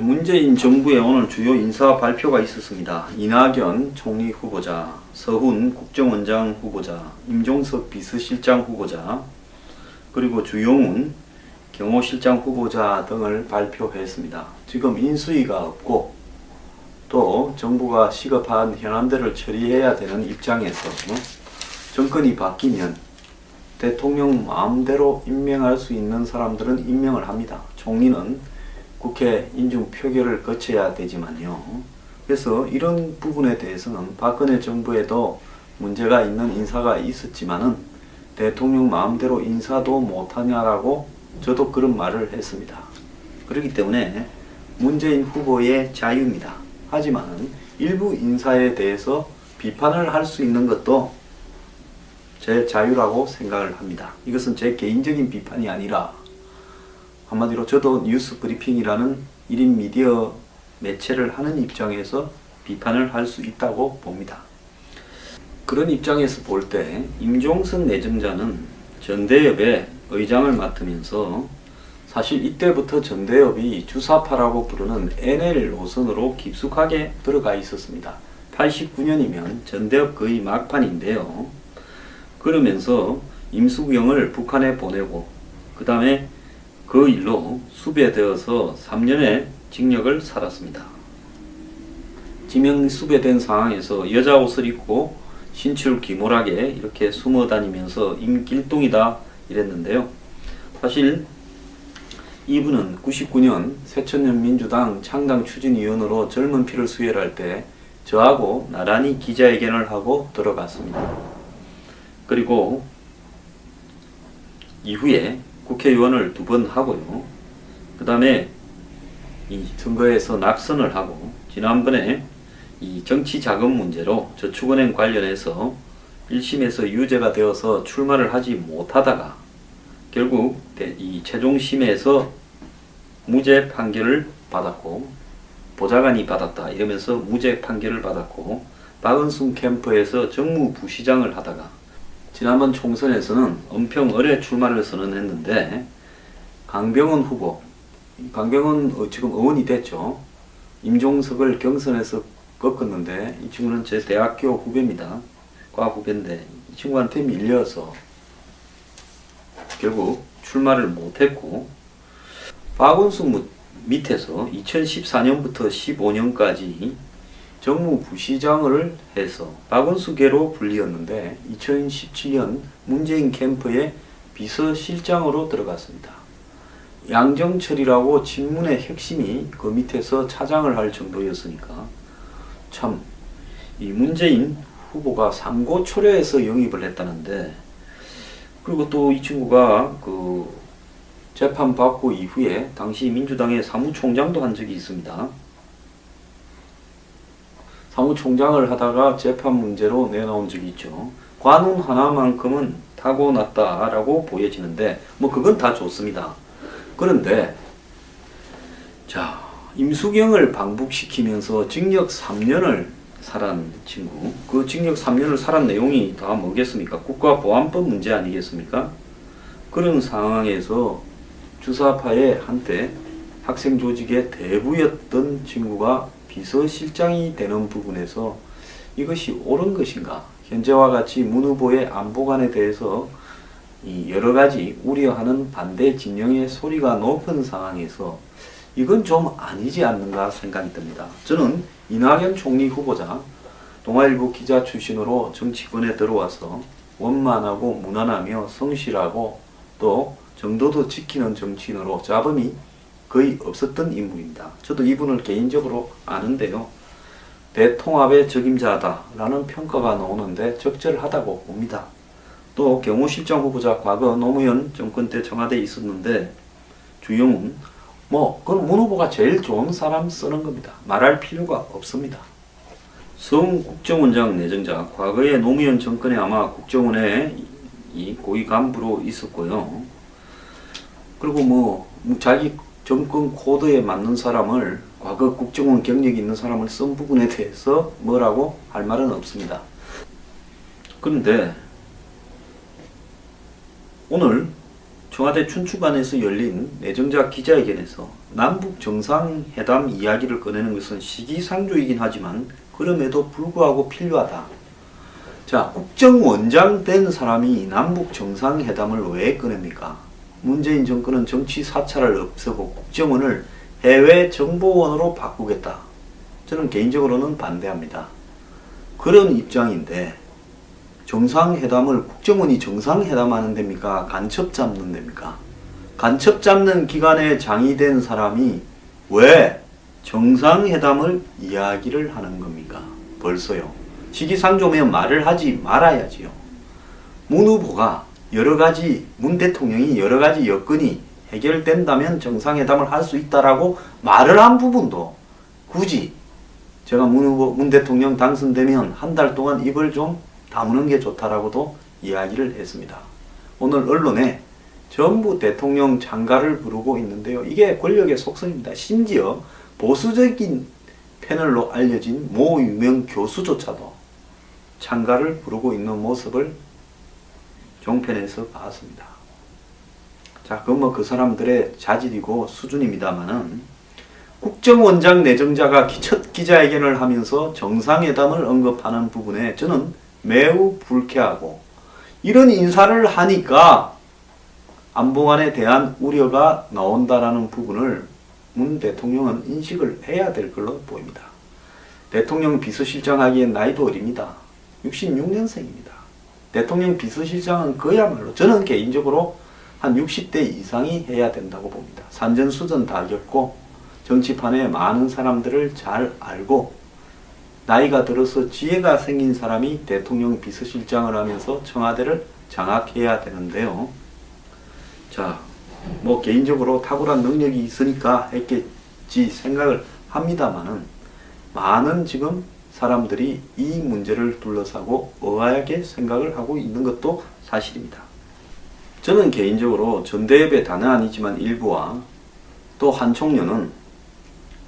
문재인 정부의 오늘 주요 인사 발표가 있었습니다. 이낙연 총리 후보자, 서훈 국정원장 후보자, 임종석 비서실장 후보자, 그리고 주용훈 경호실장 후보자 등을 발표했습니다. 지금 인수위가 없고 또 정부가 시급한 현안들을 처리해야 되는 입장에서 정권이 바뀌면 대통령 마음대로 임명할 수 있는 사람들은 임명을 합니다. 총리는 국회 인준 표결을 거쳐야 되지만요. 그래서 이런 부분에 대해서는 박근혜 정부에도 문제가 있는 인사가 있었지만은 대통령 마음대로 인사도 못하냐라고 저도 그런 말을 했습니다. 그렇기 때문에 문재인 후보의 자유입니다. 하지만 일부 인사에 대해서 비판을 할 수 있는 것도 제 자유라고 생각을 합니다. 이것은 제 개인적인 비판이 아니라 한마디로 저도 뉴스 브리핑이라는 1인 미디어 매체를 하는 입장에서 비판을 할 수 있다고 봅니다. 그런 입장에서 볼 때 임종석 내정자는 전대협의 의장을 맡으면서 사실 이때부터 전대협이 주사파라고 부르는 NL 노선으로 깊숙하게 들어가 있었습니다. 89년이면 전대협 거의 막판인데요. 그러면서 임수경을 북한에 보내고 그 다음에 그 일로 수배되어서 3년의 징역을 살았습니다. 지명 수배된 상황에서 여자 옷을 입고 신출귀몰하게 이렇게 숨어 다니면서 임길동이다 이랬는데요. 사실 이분은 99년 새천년 민주당 창당 추진위원으로 젊은 피를 수혈할 때 저하고 나란히 기자회견을 하고 들어갔습니다. 그리고 이후에 국회의원을 2번 하고요. 그 다음에 이 선거에서 낙선을 하고 지난번에 이 정치자금 문제로 저축은행 관련해서 1심에서 유죄가 되어서 출마를 하지 못하다가 결국 이 최종심에서 무죄 판결을 받았고 보좌관이 받았다 이러면서 무죄 판결을 받았고 박은순 캠프에서 정무부시장을 하다가 지난번 총선에서는 은평을에 출마를 선언했는데 강병원 후보, 강병원 지금 의원이 됐죠. 임종석을 경선에서 꺾었는데 이 친구는 제 대학교 후배입니다. 과 후배인데 이 친구한테 밀려서 결국 출마를 못했고 박은순 밑에서 2014년부터 15년까지 정무부시장을 해서 박은수계로 불리었는데 2017년 문재인 캠프의 비서실장으로 들어갔습니다. 양정철이라고 친문의 핵심이 그 밑에서 차장을 할 정도였으니까 참 이 문재인 후보가 삼고초려해서 영입을 했다는데 그리고 또 이 친구가 그 재판 받고 이후에 당시 민주당의 사무총장도 한 적이 있습니다. 사무총장을 하다가 재판 문제로 내놓은 적이 있죠. 관운 하나만큼은 타고났다라고 보여지는데 뭐 그건 다 좋습니다. 그런데 자 임수경을 방북시키면서 징역 3년을 살한 친구 그 징역 3년을 살한 내용이 다 뭐겠습니까? 국가보안법 문제 아니겠습니까? 그런 상황에서 주사파의 한때 학생 조직의 대부였던 친구가 비서실장이 되는 부분에서 이것이 옳은 것인가? 현재와 같이 문 후보의 안보관에 대해서 여러 가지 우려하는 반대 진영의 소리가 높은 상황에서 이건 좀 아니지 않는가 생각이 듭니다. 저는 이낙연 총리 후보자 동아일보 기자 출신으로 정치권에 들어와서 원만하고 무난하며 성실하고 또 정도도 지키는 정치인으로 잡음이 거의 없었던 인물입니다. 저도 이분을 개인적으로 아는데요. 대통합의 적임자다라는 평가가 나오는데 적절하다고 봅니다. 또 경호실장 후보자 과거 노무현 정권 때 청와대에 있었는데 주용훈 그건 문 후보가 제일 좋은 사람 쓰는 겁니다. 말할 필요가 없습니다. 성 국정원장 내정자, 과거에 노무현 정권에 아마 국정원에 이 고위 간부로 있었고요. 그리고 뭐 자기 정권 코드에 맞는 사람을, 과거 국정원 경력이 있는 사람을 쓴 부분에 대해서 뭐라고 할 말은 없습니다. 그런데 오늘 청와대 춘추관에서 열린 내정자 기자회견에서 남북 정상회담 이야기를 꺼내는 것은 시기상조이긴 하지만 그럼에도 불구하고 필요하다. 자, 국정원장 된 사람이 남북 정상회담을 왜 꺼냅니까? 문재인 정권은 정치 사찰을 없애고 국정원을 해외 정보원으로 바꾸겠다. 저는 개인적으로는 반대합니다. 그런 입장인데 정상회담을 국정원이 정상회담하는 데입니까? 간첩 잡는 데입니까? 간첩 잡는 기관에 장이된 사람이 왜 정상회담을 이야기를 하는 겁니까? 벌써요. 시기상조면 말을 하지 말아야지요. 문 후보가 문 대통령이 여러가지 여건이 해결된다면 정상회담을 할 수 있다라고 말을 한 부분도 굳이 제가 문 대통령 당선되면 한 달 동안 입을 좀 다무는 게 좋다라고도 이야기를 했습니다. 오늘 언론에 전부 대통령 장가를 부르고 있는데요. 이게 권력의 속성입니다. 심지어 보수적인 패널로 알려진 모 유명 교수조차도 장가를 부르고 있는 모습을 종편에서 봤습니다. 자, 그건 뭐 그 사람들의 자질이고 수준입니다만은 국정원장 내정자가 첫 기자회견을 하면서 정상회담을 언급하는 부분에 저는 매우 불쾌하고, 이런 인사를 하니까 안보안에 대한 우려가 나온다라는 부분을 문 대통령은 인식을 해야 될 걸로 보입니다. 대통령 비서실장 하기엔 나이도 어립니다. 66년생입니다. 대통령 비서실장은 그야말로 저는 개인적으로 한 60대 이상이 해야 된다고 봅니다. 산전수전 다 겪고 정치판에 많은 사람들을 잘 알고 나이가 들어서 지혜가 생긴 사람이 대통령 비서실장을 하면서 청와대를 장악해야 되는데요. 자, 뭐 개인적으로 탁월한 능력이 있으니까 했겠지 생각을 합니다만은 많은 지금 사람들이 이 문제를 둘러싸고 의아하게 생각을 하고 있는 것도 사실입니다. 저는 개인적으로 전대협의 다는 아니지만 일부와 또 한총련은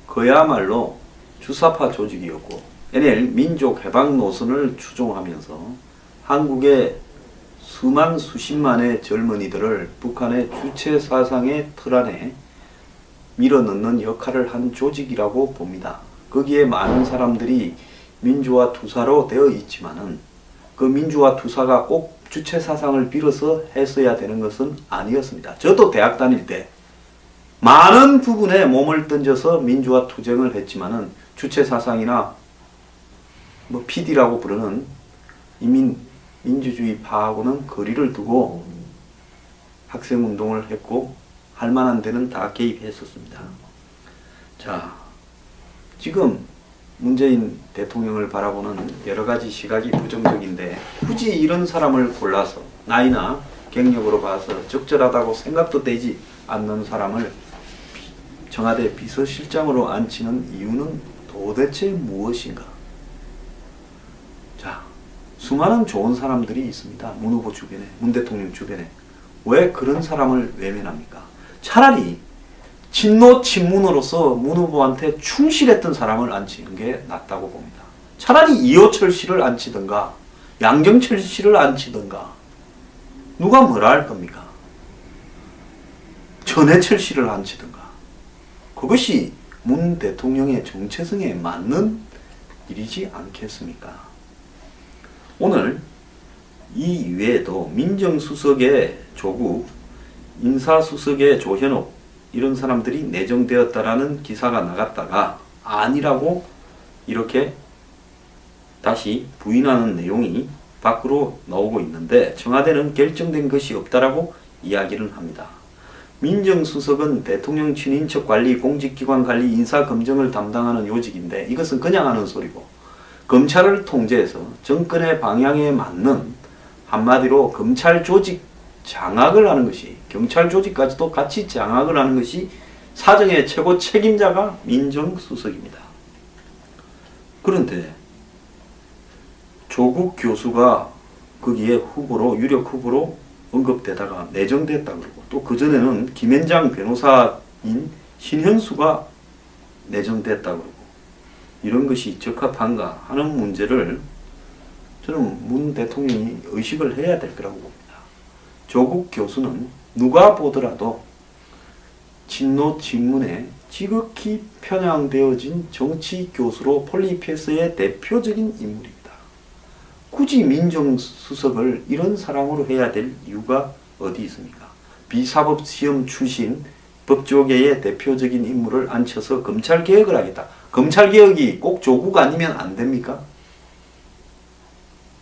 그야말로 주사파 조직이었고 NL 민족해방 노선을 추종하면서 한국의 수십만의 젊은이들을 북한의 주체사상의 틀 안에 밀어넣는 역할을 한 조직이라고 봅니다. 거기에 많은 사람들이 민주화 투사로 되어 있지만은 그 민주화 투사가 꼭 주체사상을 빌어서 했어야 되는 것은 아니었습니다. 저도 대학 다닐 때 많은 부분에 몸을 던져서 민주화 투쟁을 했지만은 주체사상이나 뭐 PD라고 부르는 민주주의파하고는 거리를 두고 학생운동을 했고 할 만한 데는 다 개입했었습니다. 자, 지금 문재인 대통령을 바라보는 여러가지 시각이 부정적인데 굳이 이런 사람을 골라서 나이나 경력으로 봐서 적절하다고 생각도 되지 않는 사람을 청와대 비서실장으로 앉히는 이유는 도대체 무엇인가? 자, 수많은 좋은 사람들이 있습니다. 문 후보 주변에, 문 대통령 주변에. 왜 그런 사람을 외면합니까? 차라리 친노친문으로서 문 후보한테 충실했던 사람을 앉히는 게 낫다고 봅니다. 차라리 이호철 씨를 앉히든가 양정철 씨를 앉히든가 누가 뭐라 할 겁니까? 전해철 씨를 앉히든가 그것이 문 대통령의 정체성에 맞는 일이지 않겠습니까? 오늘 이 이외에도 민정수석의 조국, 인사수석의 조현옥 이런 사람들이 내정되었다라는 기사가 나갔다가 아니라고 이렇게 다시 부인하는 내용이 밖으로 나오고 있는데 청와대는 결정된 것이 없다라고 이야기를 합니다. 민정수석은 대통령 친인척 관리, 공직기관 관리, 인사검증을 담당하는 요직인데 이것은 그냥 하는 소리고 검찰을 통제해서 정권의 방향에 맞는 한마디로 검찰 조직 장악을 하는 것이 경찰 조직까지도 같이 장악을 하는 것이 사정의 최고 책임자가 민정수석입니다. 그런데 조국 교수가 거기에 후보로, 유력 후보로 언급되다가 내정됐다 그러고, 또 그전에는 김현장 변호사인 신현수가 내정됐다 그러고, 이런 것이 적합한가 하는 문제를 저는 문 대통령이 의식을 해야 될 거라고 봅니다. 조국 교수는 누가 보더라도 친노 친문에 지극히 편향되어진 정치 교수로 폴리페스의 대표적인 인물입니다. 굳이 민정수석을 이런 사람으로 해야 될 이유가 어디 있습니까? 비사법시험 출신 법조계의 대표적인 인물을 앉혀서 검찰개혁을 하겠다. 검찰개혁이 꼭 조국 아니면 안 됩니까?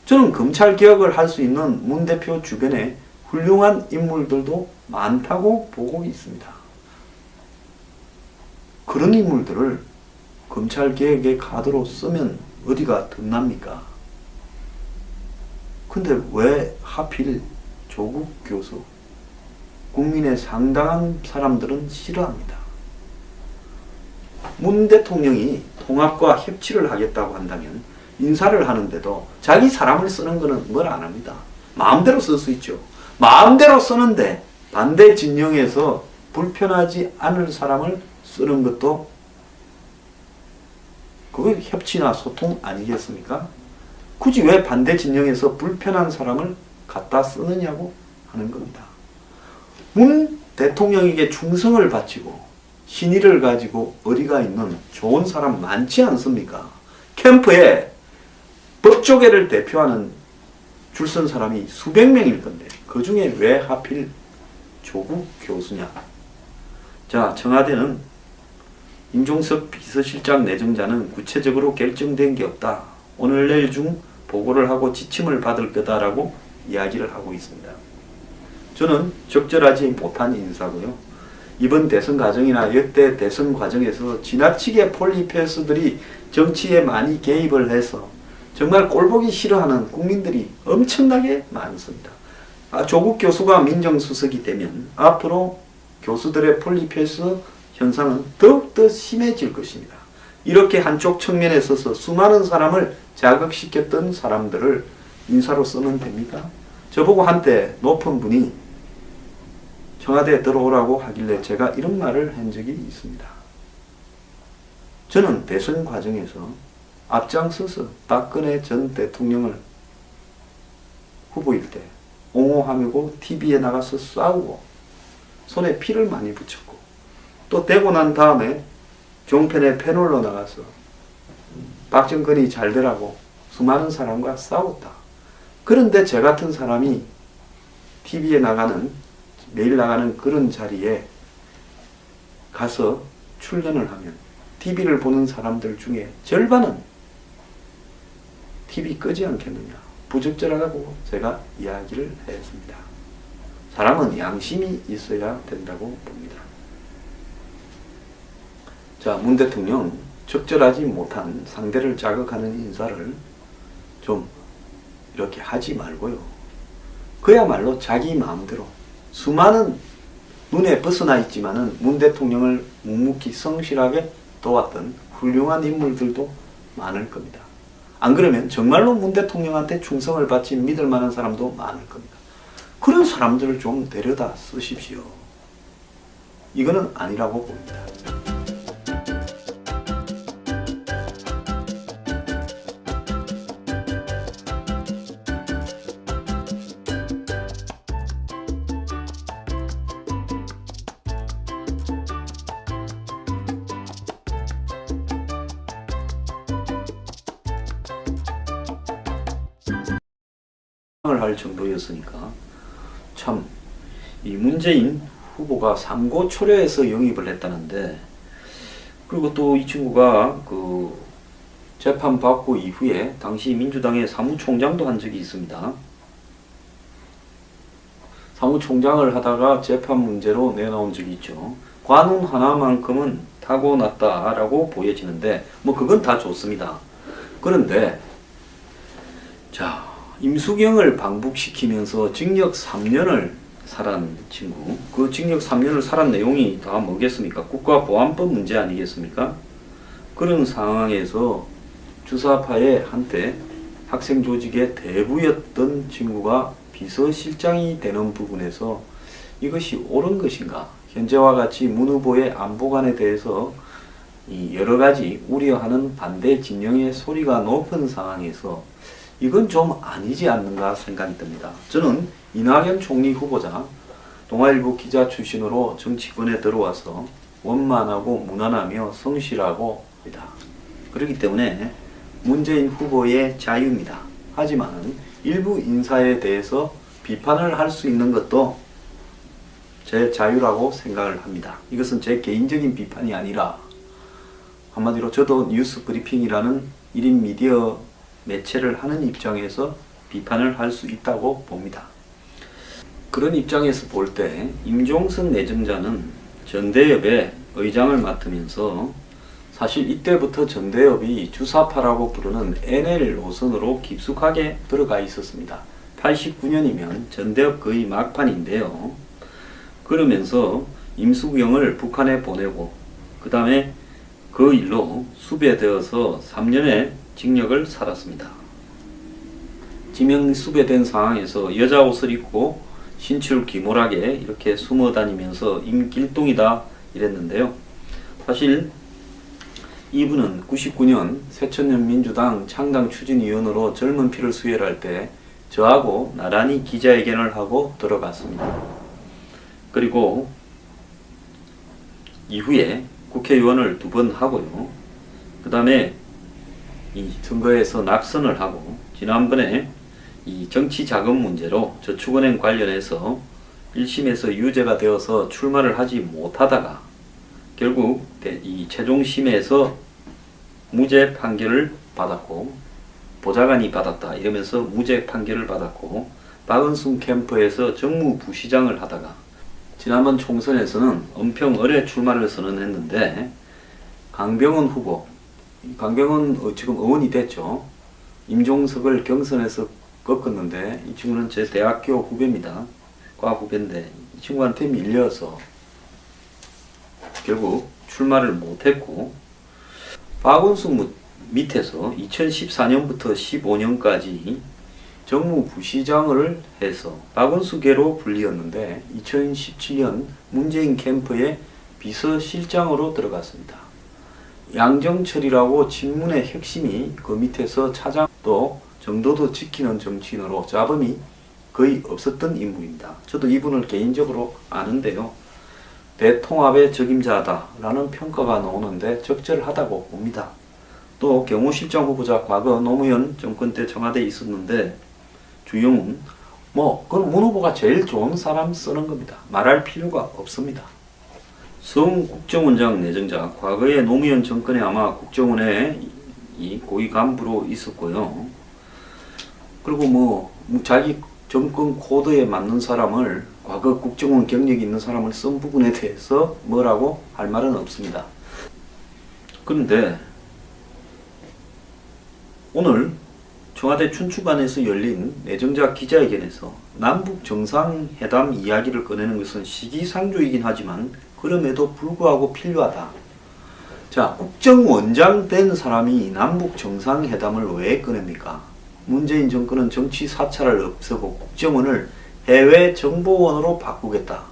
저는 검찰개혁을 할 수 있는 문 대표 주변에 훌륭한 인물들도 많다고 보고 있습니다. 그런 인물들을 검찰개혁의 카드로 쓰면 어디가 덧납니까? 근데 왜 하필 조국 교수, 국민의 상당한 사람들은 싫어합니다. 문 대통령이 통합과 협치를 하겠다고 한다면 인사를 하는데도 자기 사람을 쓰는 것은 뭘 안 합니다. 마음대로 쓸 수 있죠. 마음대로 쓰는데 반대 진영에서 불편하지 않을 사람을 쓰는 것도 그게 협치나 소통 아니겠습니까? 굳이 왜 반대 진영에서 불편한 사람을 갖다 쓰느냐고 하는 겁니다. 문 대통령에게 충성을 바치고 신의를 가지고 의리가 있는 좋은 사람 많지 않습니까? 캠프에 법조계를 대표하는 줄 선 사람이 수백 명일 건데 그 중에 왜 하필 조국 교수냐? 자, 청와대는 임종석 비서실장 내정자는 구체적으로 결정된 게 없다. 오늘 내일 중 보고를 하고 지침을 받을 거다라고 이야기를 하고 있습니다. 저는 적절하지 못한 인사고요. 이번 대선 과정이나 역대 대선 과정에서 지나치게 폴리페스들이 정치에 많이 개입을 해서 정말 꼴보기 싫어하는 국민들이 엄청나게 많습니다. 조국 교수가 민정수석이 되면 앞으로 교수들의 폴리페스 현상은 더욱더 심해질 것입니다. 이렇게 한쪽 측면에 서서 수많은 사람을 자극시켰던 사람들을 인사로 쓰면 됩니까? 저보고 한때 높은 분이 청와대에 들어오라고 하길래 제가 이런 말을 한 적이 있습니다. 저는 대선 과정에서 앞장서서 박근혜 전 대통령을 후보일 때 옹호하고 TV에 나가서 싸우고 손에 피를 많이 붙였고 또 되고 난 다음에 종편에 패널로 나가서 박정근이 잘 되라고 수많은 사람과 싸웠다. 그런데 제 같은 사람이 TV에 나가는 매일 나가는 그런 자리에 가서 출연을 하면 TV를 보는 사람들 중에 절반은 TV 끄지 않겠느냐. 부적절하다고 제가 이야기를 했습니다. 사람은 양심이 있어야 된다고 봅니다. 자, 문 대통령 적절하지 못한 상대를 자극하는 인사를 좀 이렇게 하지 말고요. 그야말로 자기 마음대로 수많은 눈에 벗어나 있지만은 문 대통령을 묵묵히 성실하게 도왔던 훌륭한 인물들도 많을 겁니다. 안 그러면 정말로 문 대통령한테 충성을 바친 믿을 만한 사람도 많을 겁니다. 그런 사람들을 좀 데려다 쓰십시오. 이거는 아니라고 봅니다. 할 정도였으니까 참 이 문재인 후보가 삼고초려해서 영입을 했다는데, 그리고 또 이 친구가 그 재판 받고 이후에 당시 민주당의 사무총장도 한 적이 있습니다. 사무총장을 하다가 재판 문제로 내놓은 적이 있죠. 관운 하나만큼은 타고났다라고 보여지는데 뭐 그건 다 좋습니다. 그런데 자, 임수경을 방북시키면서 징역 3년을 살한 친구, 그 징역 3년을 살한 내용이 다 뭐겠습니까? 국가보안법 문제 아니겠습니까? 그런 상황에서 주사파에 한테 학생 조직의 대부였던 친구가 비서실장이 되는 부분에서 이것이 옳은 것인가? 현재와 같이 문 후보의 안보관에 대해서 여러 가지 우려하는 반대 진영의 소리가 높은 상황에서 이건 좀 아니지 않는가 생각이 듭니다. 저는 이낙연 총리 후보자, 동아일보 기자 출신으로 정치권에 들어와서 원만하고 무난하며 성실하고 합니다. 그렇기 때문에 문재인 후보의 자유입니다. 하지만 일부 인사에 대해서 비판을 할 수 있는 것도 제 자유라고 생각을 합니다. 이것은 제 개인적인 비판이 아니라 한마디로 저도 뉴스 브리핑이라는 1인 미디어 매체를 하는 입장에서 비판을 할 수 있다고 봅니다. 그런 입장에서 볼 때 임종석 내정자는 전대협의 의장을 맡으면서 사실 이때부터 전대협이 주사파라고 부르는 NL 노선으로 깊숙하게 들어가 있었습니다. 89년이면 전대협 거의 막판인데요. 그러면서 임수경을 북한에 보내고 그 다음에 그 일로 수배되어서 3년의 징역을 살았습니다. 지명 수배된 상황에서 여자 옷을 입고 신출 기몰하게 이렇게 숨어 다니면서 임길동이다 이랬는데요. 사실 이분은 99년 새천년 민주당 창당 추진위원으로 젊은 피를 수혈할 때 저하고 나란히 기자회견을 하고 들어갔습니다. 그리고 이후에 국회의원을 2번 하고요. 그 다음에 이 선거에서 낙선을 하고 지난번에 이 정치자금 문제로 저축은행 관련해서 1심에서 유죄가 되어서 출마를 하지 못하다가 결국 이 최종심에서 무죄 판결을 받았고 보좌관이 받았다 이러면서 무죄 판결을 받았고 박은순 캠프에서 정무부시장을 하다가 지난번 총선에서는 은평을에 출마를 선언했는데 강병원 후보, 강병원 지금 의원이 됐죠. 임종석을 경선에서 꺾었는데 이 친구는 제 대학교 후배입니다. 과 후배인데 이 친구한테 밀려서 결국 출마를 못했고 박은순 밑에서 2014년부터 15년까지 정무부시장을 해서 박은수계로 불리었는데 2017년 문재인 캠프의 비서실장으로 들어갔습니다. 양정철이라고 친문의 핵심이 그 밑에서 차장 또 정도도 지키는 정치인으로 잡음이 거의 없었던 인물입니다. 저도 이분을 개인적으로 아는데요. 대통합의 적임자다라는 평가가 나오는데 적절하다고 봅니다. 또 경호실장 후보자 과거 노무현 정권 때 청와대에 있었는데 주영훈 그건 문 후보가 제일 좋은 사람 쓰는 겁니다. 말할 필요가 없습니다. 성 국정원장 내정자 과거에 노무현 정권에 아마 국정원에 이 고위 간부로 있었고요. 그리고 자기 정권 코드에 맞는 사람을 과거 국정원 경력이 있는 사람을 쓴 부분에 대해서 뭐라고 할 말은 없습니다. 그런데 오늘 청와대 춘추관에서 열린 내정자 기자회견에서 남북 정상회담 이야기를 꺼내는 것은 시기상조이긴 하지만 그럼에도 불구하고 필요하다. 자, 국정원장 된 사람이 남북 정상회담을 왜 꺼냅니까? 문재인 정권은 정치 사찰을 없애고 국정원을 해외 정보원으로 바꾸겠다.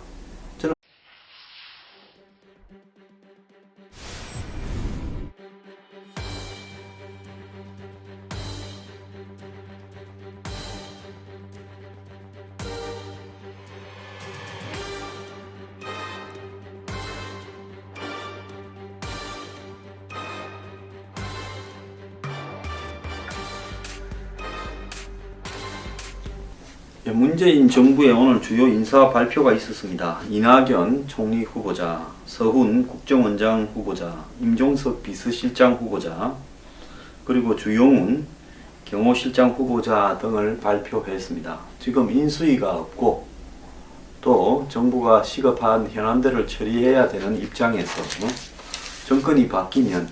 문재인 정부의 오늘 주요 인사 발표가 있었습니다. 이낙연 총리 후보자, 서훈 국정원장 후보자, 임종석 비서실장 후보자, 그리고 주용훈 경호실장 후보자 등을 발표했습니다. 지금 인수위가 없고 또 정부가 시급한 현안들을 처리해야 되는 입장에서 정권이 바뀌면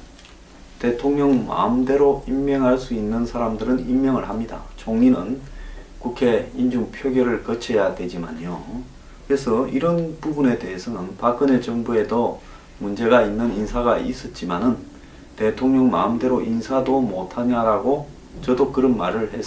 대통령 마음대로 임명할 수 있는 사람들은 임명을 합니다. 총리는 국회 인준 표결을 거쳐야 되지만요. 그래서 이런 부분에 대해서는 박근혜 정부에도 문제가 있는 인사가 있었지만은 대통령 마음대로 인사도 못하냐라고 저도 그런 말을 했습니다.